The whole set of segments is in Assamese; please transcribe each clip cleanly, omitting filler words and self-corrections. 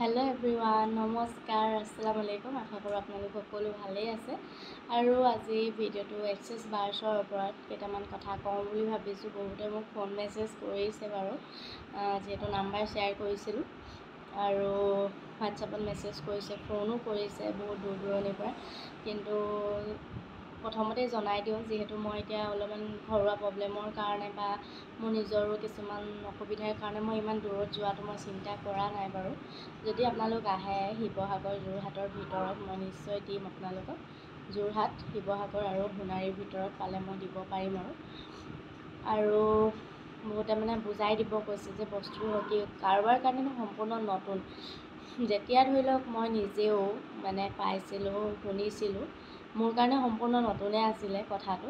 হেল্ল' এভৰিৱান, নমস্কাৰ, আসসালামু আলাইকুম। আশা কৰোঁ আপোনালোক সকলো ভালেই আছে। আৰু আজি ভিডিঅ'টো এক্সেছ বাৰ্ছৰ ওপৰত কেইটামান কথা কওঁ বুলি ভাবিছোঁ। বহুতে মোক ফোন মেছেজ কৰিছে বাৰু, যিহেতু নাম্বাৰ শ্বেয়াৰ কৰিছিলোঁ আৰু হোৱাটছআপত মেছেজ কৰিছে, ফোনো কৰিছে বহুত দূৰ দূৰণিৰ পৰা। কিন্তু প্ৰথমতে জনাই দিওঁ, যিহেতু মই এতিয়া অলপমান ঘৰুৱা প্ৰব্লেমৰ কাৰণে বা মোৰ নিজৰো কিছুমান অসুবিধাৰ কাৰণে মই ইমান দূৰত যোৱাটো মই চিন্তা কৰা নাই বাৰু। যদি আপোনালোক আহে শিৱসাগৰ, যোৰহাটৰ ভিতৰত, মই নিশ্চয় দিম আপোনালোকক। যোৰহাট, শিৱসাগৰ আৰু সোণাৰীৰ ভিতৰত পালে মই দিব পাৰিম আৰু বহুতে মানে বুজাই দিব কৈছে যে বস্তুটো কি কাৰোবাৰ কাৰণে সম্পূৰ্ণ নতুন। যেতিয়া ধৰি লওক মই নিজেও মানে পাইছিলোঁ, শুনিছিলোঁ, মোৰ কাৰণে সম্পূৰ্ণ নতুনে আছিলে কথাটো।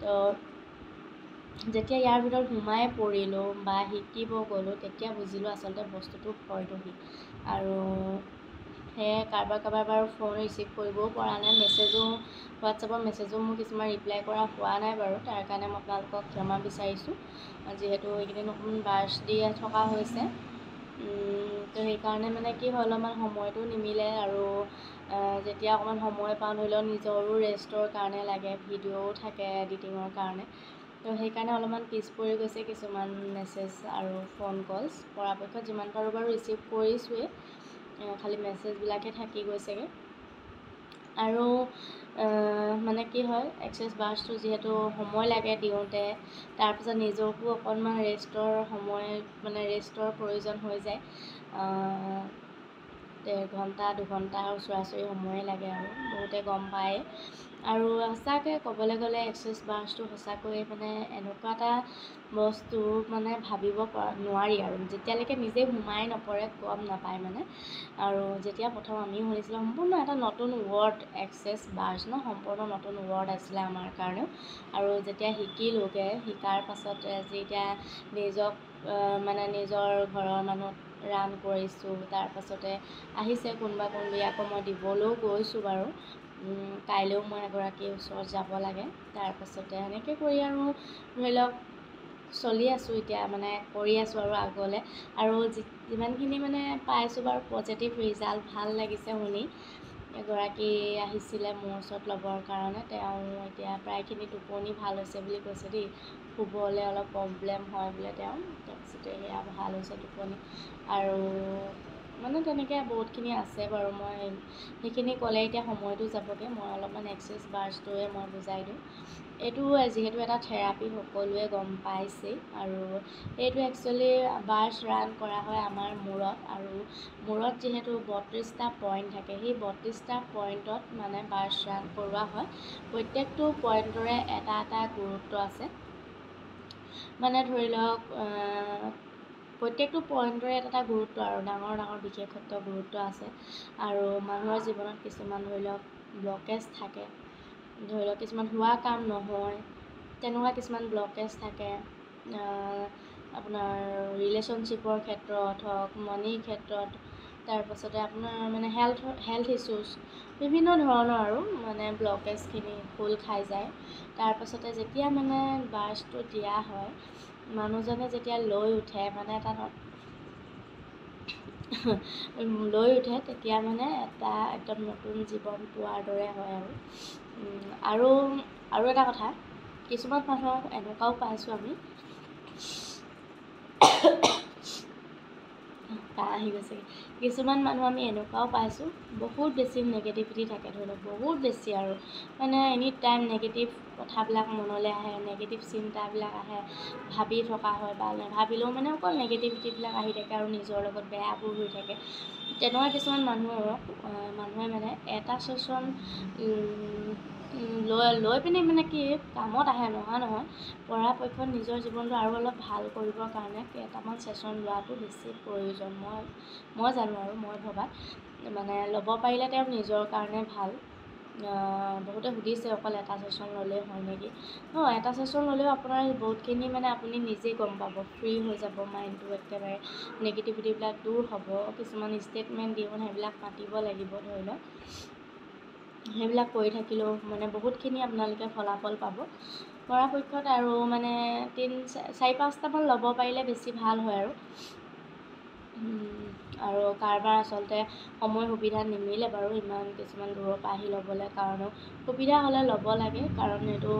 তো যেতিয়া ইয়াৰ ভিতৰত সোমাই পৰিলোঁ বা শিকিব গ'লোঁ, তেতিয়া বুজিলোঁ আচলতে বস্তুটো হয়তো কি। আৰু সেয়ে কাৰোবাৰ বাৰু ফোন ৰিচিভ কৰিবও পৰা নাই, হোৱাটছআপৰ মেছেজো মোৰ কিছুমান ৰিপ্লাই কৰা হোৱা নাই বাৰু। তাৰ কাৰণে মই আপোনালোকক ক্ষমা বিচাৰিছোঁ, যিহেতু এইকেইদিন অকণমান বাৰ্ছ দি থকা হৈছে। তো সেইকাৰণে মানে কি হয়, অলপমান সময়টো নিমিলে আৰু যেতিয়া অকণমান সময় পাওঁ, ধৰি লওক নিজৰো ৰেষ্টৰ কাৰণে লাগে, ভিডিঅ'ও থাকে এডিটিঙৰ কাৰণে। তো সেইকাৰণে অলপমান পিছ পৰি গৈছে কিছুমান মেছেজ আৰু ফোন কলছ। পৰাপক্ষত যিমান পাৰোঁ বাৰু ৰিচিভ কৰিছোঁৱেই, খালি মেছেজবিলাকহে থাকি গৈছেগৈ। আৰু মানে কি হয়, এক্সেছ বাৰ্ছটো যিহেতু সময় লাগে দিওঁতে, তাৰপিছত নিজকো অকণমান ৰেষ্টৰ প্ৰয়োজন হৈ যায়। 1.5 ঘণ্টা 2 ঘণ্টা ওচৰা-ওচৰি সময়ে লাগে আৰু বহুতে গম পায়। আৰু সঁচাকৈ ক'বলৈ গ'লে এক্সেছ বাৰ্ছটো সঁচাকৈ মানে এনেকুৱা এটা বস্তু মানে ভাবিব নোৱাৰি আৰু যেতিয়ালৈকে নিজে সোমাই নপৰে গম নাপায় মানে। আৰু যেতিয়া প্ৰথম আমিও শুনিছিলোঁ, সম্পূৰ্ণ এটা নতুন ৱৰ্ড এক্সেছ বাৰ্ছ ন, সম্পূৰ্ণ নতুন ৱৰ্ড আছিলে আমাৰ কাৰণেও। আৰু যেতিয়া শিকিলোঁগৈ, শিকাৰ পাছতে যেতিয়া নিজক মানে নিজৰ ঘৰৰ মানুহ ৰান কৰিছোঁ, তাৰপাছতে আহিছে কোনোবি আকৌ মই দিবলৈও গৈছোঁ বাৰু। কাইলৈও মই এগৰাকীৰ ওচৰত যাব লাগে। তাৰপাছতে সেনেকৈ কৰি আৰু ধৰি লওক চলি আছোঁ এতিয়া, মানে কৰি আছোঁ আৰু আগলৈ। আৰু যিমানখিনি মানে পাইছোঁ বাৰু পজিটিভ ৰিজাল্ট, ভাল লাগিছে শুনি। এগৰাকী আহিছিলে মোৰ ওচৰত ল'বৰ কাৰণে, তেওঁ এতিয়া প্ৰায়খিনি টোপনি ভাল হৈছে বুলি কৈছে দেই। শুবলৈ অলপ প্ৰব্লেম হয় বোলে তেওঁ, তাৰপিছতে সেয়া ভাল হৈছে টোপনি। আৰু মানে তেনেকৈ বহুতখিনি আছে বাৰু, মই সেইখিনি ক'লে এতিয়া সময়টো যাবগৈ। মই অলপমান এক্সেছ বাৰ্ছটোৱে মই বুজাই দিওঁ। এইটো যিহেতু এটা থেৰাপি, সকলোৱে গম পাইছেই। আৰু এইটো একচুৱেলি বাৰ্ছ ৰান কৰা হয় আমাৰ মূৰত, আৰু মূৰত যিহেতু 32টা পইণ্ট থাকে, সেই 32টা পইণ্টত মানে বাৰ্ছ ৰান কৰোৱা হয়। প্ৰত্যেকটো পইণ্টৰে এটা এটা গুৰুত্ব আছে। মানে ধৰি লওক প্ৰত্যেকটো পইণ্টৰে এটা গুৰুত্ব আৰু ডাঙৰ ডাঙৰ বিশেষত্ব গুৰুত্ব আছে। আৰু মানুহৰ জীৱনত কিছুমান ধৰি লওক ব্লকেজ থাকে, ধৰি লওক কিছুমান হোৱা কাম নহয়, তেনেকুৱা কিছুমান ব্লকেজ থাকে। আপোনাৰ ৰিলেশ্যনশ্বিপৰ ক্ষেত্ৰত হওক, মানিৰ ক্ষেত্ৰত, তাৰপাছতে আপোনাৰ মানে হেল্থ ইছ্যুজ, বিভিন্ন ধৰণৰ আৰু মানে ব্লকেজখিনি খোল খাই যায়। তাৰপাছতে যেতিয়া মানে বাৰ্ছটো দিয়া হয়, মানুহজনে যেতিয়া লৈ উঠে মানে তেতিয়া মানে এটা একদম নতুন জীৱন পোৱাৰ দৰে হয় আৰু এটা কথা, কিছুমান মানুহক এনেকুৱাও পাইছোঁ আমি কিছুমান মানুহ আমি এনেকুৱাও পাইছোঁ, বহুত বেছি নেগেটিভিটি থাকে, ধৰি লওক বহুত বেছি আৰু মানে এনি টাইম নেগেটিভ কথাবিলাক মনলৈ আহে, নেগেটিভ চিন্তাবিলাক আহে, ভাবি থকা হয় বা নাভাবিলেও মানে অকল নেগেটিভিটিবিলাক আহি থাকে আৰু নিজৰ লগত বেয়াবোৰ হৈ থাকে। তেনেকুৱা কিছুমান মানুহে মানে এটা ছেশ্যন লৈ পিনে মানে কি কামত আহে, নহা নহয়, পৰাপক্ষত নিজৰ জীৱনটো আৰু অলপ ভাল কৰিবৰ কাৰণে কেইটামান ছেশ্যন লোৱাটো বেছি প্ৰয়োজন। মই জানো আৰু মই ভবাত মানে ল'ব পাৰিলে তেওঁ নিজৰ কাৰণে ভাল। বহুতে সুধিছে অকল এটা ছেশ্যন ল'লেই হয় নেকি? এটা ছেশ্যন ল'লেও আপোনাৰ বহুতখিনি মানে আপুনি নিজেই গম পাব, ফ্ৰী হৈ যাব মাইণ্ডটো, একেবাৰে নেগেটিভিটিবিলাক দূৰ হ'ব। কিছুমান ষ্টেটমেণ্ট দিওঁ, সেইবিলাক মাতিব লাগিব ধৰি লওক। সেইবিলাক কৰি থাকিলেও মানে বহুতখিনি আপোনালোকে ফলাফল পাব পৰাপক্ষত। আৰু মানে 4-5টামান ল'ব পাৰিলে বেছি ভাল হয় আৰু কাৰোবাৰ আচলতে সময় সুবিধা নিমিলে বাৰু ইমান কিছুমান দূৰৰ পৰা আহি ল'বলৈ, কাৰণেও সুবিধা হ'লে ল'ব লাগে, কাৰণ এইটো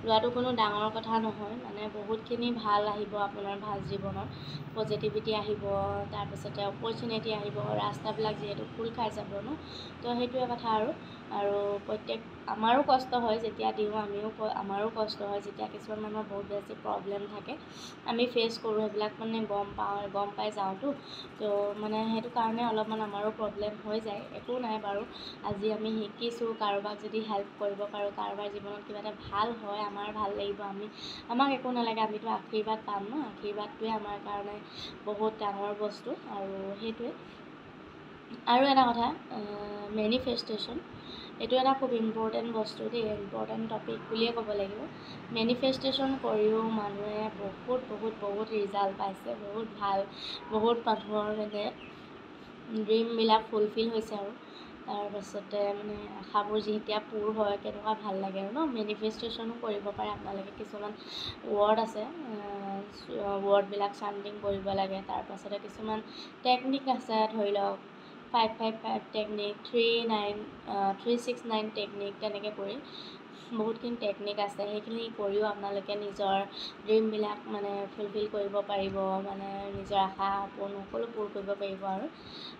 লোৱাটো কোনো ডাঙৰ কথা নহয়। মানে বহুতখিনি ভাল আহিব আপোনাৰ ভাল জীৱনত, পজিটিভিটি আহিব, তাৰপিছতে অপৰচুনিটি আহিব, ৰাস্তাবিলাক যিহেতু খোল খাই যাব ন, তো সেইটোৱে কথা। আৰু প্ৰত্যেক আমাৰো কষ্ট হয় যেতিয়া দিওঁ, আমাৰো কষ্ট হয় যেতিয়া কিছুমান মানুহৰ বহুত বেছি প্ৰব্লেম থাকে, আমি ফেচ কৰোঁ, সেইবিলাক মানে গম পাই যাওঁতো, তো মানে সেইটো কাৰণে অলপমান আমাৰো প্ৰব্লেম হৈ যায়। একো নাই বাৰু, আজি আমি শিকিছোঁ, কাৰোবাক যদি হেল্প কৰিব পাৰোঁ, কাৰোবাৰ জীৱনত কিবা এটা ভাল হয়, আমাৰ ভাল লাগিব, আমাক একো নালাগে, আমিতো আশীৰ্বাদ পাম ন, আশীৰ্বাদটোৱে আমাৰ কাৰণে বহুত ডাঙৰ বস্তু। আৰু সেইটোৱে। আৰু এটা কথা, মেনিফেষ্টেশ্যন, এইটো এটা খুব ইম্পৰ্টেণ্ট বস্তু দেই, ইম্পৰ্টেণ্ট টপিক বুলিয়ে ক'ব লাগিব। মেনিফেষ্টেশ্যন কৰিও মানুহে বহুত ৰিজাল্ট পাইছে, বহুত মানুহৰ মানে ড্ৰিমবিলাক ফুলফিল হৈছে। আৰু তাৰপাছতে মানে আশাবোৰ যেতিয়া পূৰ হয়, কেনেকুৱা ভাল লাগে আৰু ন। মেনিফেষ্টেশ্যনো কৰিব পাৰে আপোনালোকে, কিছুমান ৱৰ্ড আছে, ৱৰ্ডবিলাক চান্টিং কৰিব লাগে। তাৰপাছতে কিছুমান টেকনিক আছে, ধৰি লওক 555 টেকনিক, 369 টেকনিক, তেনেকৈ কৰি বহুতখিনি টেকনিক আছে। সেইখিনি কৰিও আপোনালোকে নিজৰ ড্ৰিমবিলাক মানে ফুলফিল কৰিব পাৰিব, মানে নিজৰ আশা সপোন সকলো পূৰ কৰিব পাৰিব।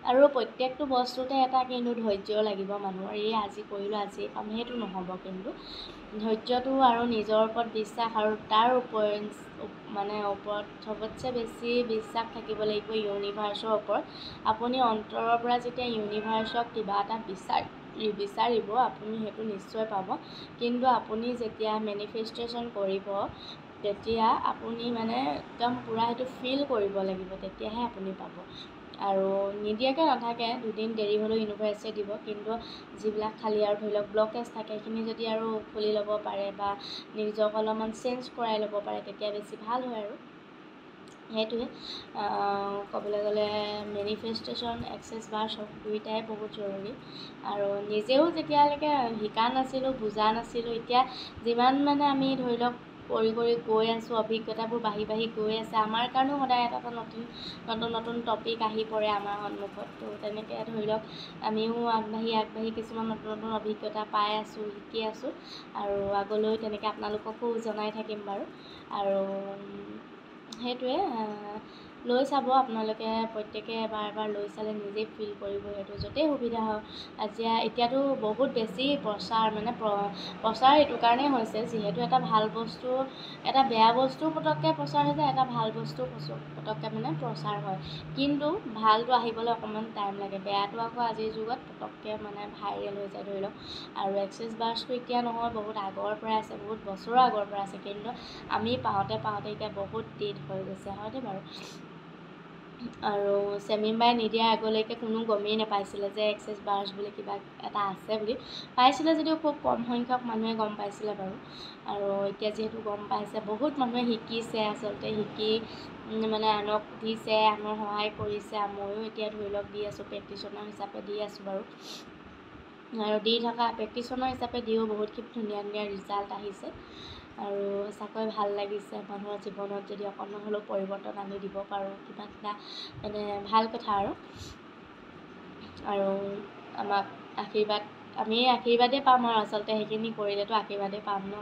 আৰু প্ৰত্যেকটো বস্তুতে এটা কিন্তু ধৈৰ্য লাগিব মানুহৰ। এই আজি কৰিলোঁ আজি পাম, সেইটো নহ'ব। কিন্তু ধৈৰ্যটো আৰু নিজৰ ওপৰত বিশ্বাস, আৰু তাৰ ওপৰত চবতছে বেছি বিশ্বাস থাকিব লাগিব ইউনিভাৰ্চৰ ওপৰত। আপুনি অন্তৰৰ পৰা যেতিয়া ইউনিভাৰ্চক কিবা এটা বিচাৰিব, আপুনি সেইটো নিশ্চয় পাব। কিন্তু আপুনি যেতিয়া মেনিফেষ্টেশ্যন কৰিব, তেতিয়া আপুনি মানে একদম পূৰা সেইটো ফিল কৰিব লাগিব, তেতিয়াহে আপুনি পাব। আৰু নিদিয়াকৈ নাথাকে, দুদিন দেৰি হ'লেও ইউনিভাৰ্চিটিয়ে দিব। কিন্তু যিবিলাক খালী আৰু ধৰি লওক ব্লকেজ থাকে, সেইখিনি যদি আৰু খুলি ল'ব পাৰে বা নিজক অলপমান চেঞ্জ কৰাই ল'ব পাৰে, তেতিয়া বেছি ভাল হয়। আৰু সেইটোৱে ক'বলৈ গ'লে মেনিফেষ্টেশ্যন, এক্সেছ বাৰ চব দুয়োটাই বহুত জৰুৰী। আৰু নিজেও যেতিয়ালৈকে শিকা নাছিলোঁ, বুজা নাছিলোঁ, এতিয়া যিমান মানে আমি ধৰি লওক কৰি গৈ আছোঁ, অভিজ্ঞতাবোৰ বাঢ়ি গৈ আছে, আমাৰ কাৰণেও সদায় এটা নতুন টপিক আহি পৰে আমাৰ সন্মুখত। তো তেনেকৈ ধৰি লওক আমিও আগবাঢ়ি কিছুমান নতুন অভিজ্ঞতা পাই আছোঁ, শিকি আছোঁ। আৰু আগলৈ তেনেকৈ আপোনালোককো জনাই থাকিম বাৰু। আৰু সেইটোৱে, লৈ চাব আপোনালোকে, প্ৰত্যেকে এবাৰ লৈ চালে নিজেই ফিল কৰিব সেইটো, য'তেই সুবিধা হয়। এতিয়াতো বহুত বেছি প্ৰচাৰ এইটো কাৰণেই হৈছে, যিহেতু এটা ভাল বস্তু, এটা বেয়া বস্তু পটককৈ প্ৰচাৰ হৈ যায়, এটা ভাল বস্তু পটককৈ মানে প্ৰচাৰ হয়। কিন্তু ভালটো আহিবলৈ অকণমান টাইম লাগে, বেয়াটো আকৌ আজিৰ যুগত পটককৈ মানে ভাইৰেল হৈ যায়, ধৰি লওক। আৰু এক্সেছ বাৰ্ছটো এতিয়া নহয়, বহুত আগৰ পৰাই আছে, বহুত বছৰৰ আগৰ পৰা আছে। কিন্তু আমি পাওঁতে এতিয়া বহুত দিন হৈ গৈছে, হয়নে বাৰু। আৰু চেমিনবাই নিদিয়াৰ আগলৈকে কোনো গমেই নাপাইছিলে যে এক্সেছ বাৰ্ছ বুলি কিবা এটা আছে বুলি। পাইছিলে যদিও খুব কম সংখ্যক মানুহে গম পাইছিলে বাৰু। আৰু এতিয়া যিহেতু গম পাইছে, বহুত মানুহে শিকিছে, আচলতে শিকি মানে আনক দিছে, আনৰ সহায় কৰিছে। ময়ো এতিয়া ধৰি লওক দি আছোঁ, প্ৰেক্টিশ্যনাৰ হিচাপে দি আছোঁ বাৰু। আৰু প্ৰেক্টিশ্যনাৰ হিচাপে দিও বহুতখিনি ধুনীয়া ৰিজাল্ট আহিছে। আৰু সঁচাকৈ ভাল লাগিছে, মানুহৰ জীৱনত যদি অকণমান হ'লেও পৰিৱৰ্তন আনি দিব পাৰোঁ, কিবা এটা মানে ভাল কথা। আৰু আমাক আমি আশীৰ্বাদেই পাম, আৰু আচলতে সেইখিনি কৰিলেতো আশীৰ্বাদেই পাম ন।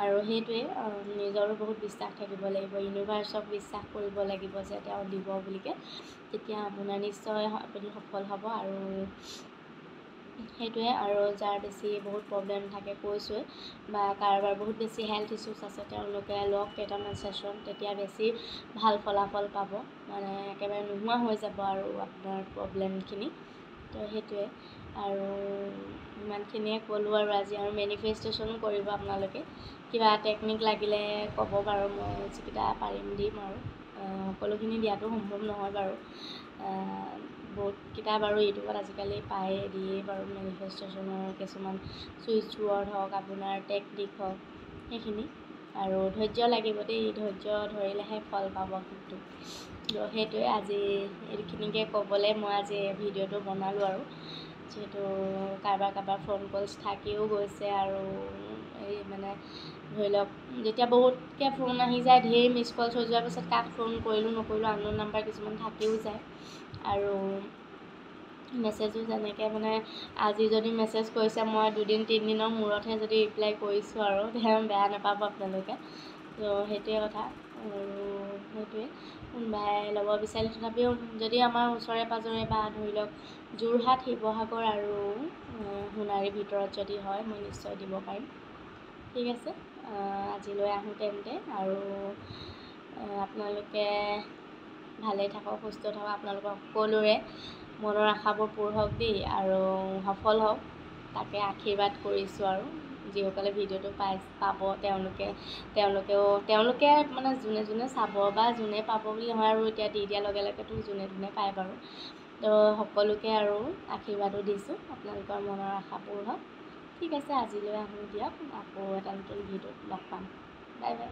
আৰু সেইটোৱে, নিজৰো বহুত বিশ্বাস থাকিব লাগিব, ইউনিভাৰ্চক বিশ্বাস কৰিব লাগিব যে তেওঁ দিব বুলিকৈ, তেতিয়া আপোনাৰ নিশ্চয় আপুনি সফল হ'ব। আৰু সেইটোৱে। আৰু যাৰ বহুত প্ৰব্লেম থাকে কৈছোঁৱে, বা কাৰোবাৰ বহুত বেছি হেল্থ ইছ্যুজ আছে, তেওঁলোকে লওক কেইটামান ছেশ্যন, তেতিয়া বেছি ভাল ফলাফল পাব, মানে একেবাৰে নোহোৱা হৈ যাব আৰু আপোনাৰ প্ৰব্লেমখিনি। তো সেইটোৱে। আৰু ইমানখিনিয়ে ক'লোঁ আৰু আজি। আৰু মেনিফেষ্টেশ্যনো কৰিব আপোনালোকে, কিবা টেকনিক লাগিলে ক'ব বাৰু, মই যিকেইটা পাৰিম দিম। আৰু সকলোখিনি দিয়াটো সম্ভৱ নহয় বাৰু, বহুতকেইটা বাৰু ইউটিউবত আজিকালি দিয়েই বাৰু, মেনিফেষ্টেশ্যনৰ কিছুমান চুইচ ৱৰ্ড হওক, আপোনাৰ টেকনিক হওক, সেইখিনি। আৰু ধৈৰ্য লাগিব দেই, ধৈৰ্য ধৰিলেহে ফল পাব কিন্তু। সেইটোৱে, আজি এইখিনিকে ক'বলৈ মই আজি ভিডিঅ'টো বনালোঁ। আৰু যিহেতু কাৰোবাৰ ফোন কলছ থাকিও গৈছে, আৰু মানে ধৰি লওক যেতিয়া বহুতকৈ ফোন আহি যায়, ঢেৰ মিছ কলছ হৈ যোৱাৰ পিছত কাক ফোন কৰিলোঁ নকৰিলোঁ, আননোন নাম্বাৰ কিছুমান থাকিও যায়। আৰু মেছেজো যেনেকৈ মানে আজি যদি মেছেজ কৰিছে মই 2-3 দিনৰ মূৰতহে যদি ৰিপ্লাই কৰিছোঁ আৰু বেয়া নাপাব আপোনালোকে। তো সেইটোৱে কথা। আৰু সেইটোৱে কোনোবাই ল'ব বিচাৰিলে তথাপিও যদি আমাৰ ওচৰে পাঁজৰে বা ধৰি লওক যোৰহাট, শিৱসাগৰ আৰু সোণাৰীৰ ভিতৰত যদি হয় মই নিশ্চয় দিব পাৰিম। ঠিক আছে, আজিলৈ আহোঁ তেন্তে। আৰু আপোনালোকে ভালেই থাকক, সুস্থ থাকক, আপোনালোকৰ সকলোৰে মনৰ আশাবোৰ পূৰ হওক দেই, আৰু সফল হওক তাকে আশীৰ্বাদ কৰিছোঁ। আৰু যিসকলে ভিডিঅ'টো পাব তেওঁলোকে মানে যোনে চাব বা যোনে পাব বুলি নহয়, আৰু এতিয়া দি দিয়াৰ লগে লগেতো যোনে পায় বাৰু। তো সকলোকে আৰু আশীৰ্বাদো দিছোঁ, আপোনালোকৰ মনৰ আশা পূৰ হওক। ঠিক আছে, আজিলৈ আহোঁ দিয়ক, আকৌ এটা নতুন ভিডিঅ'ত লগ পাম। Bye bye.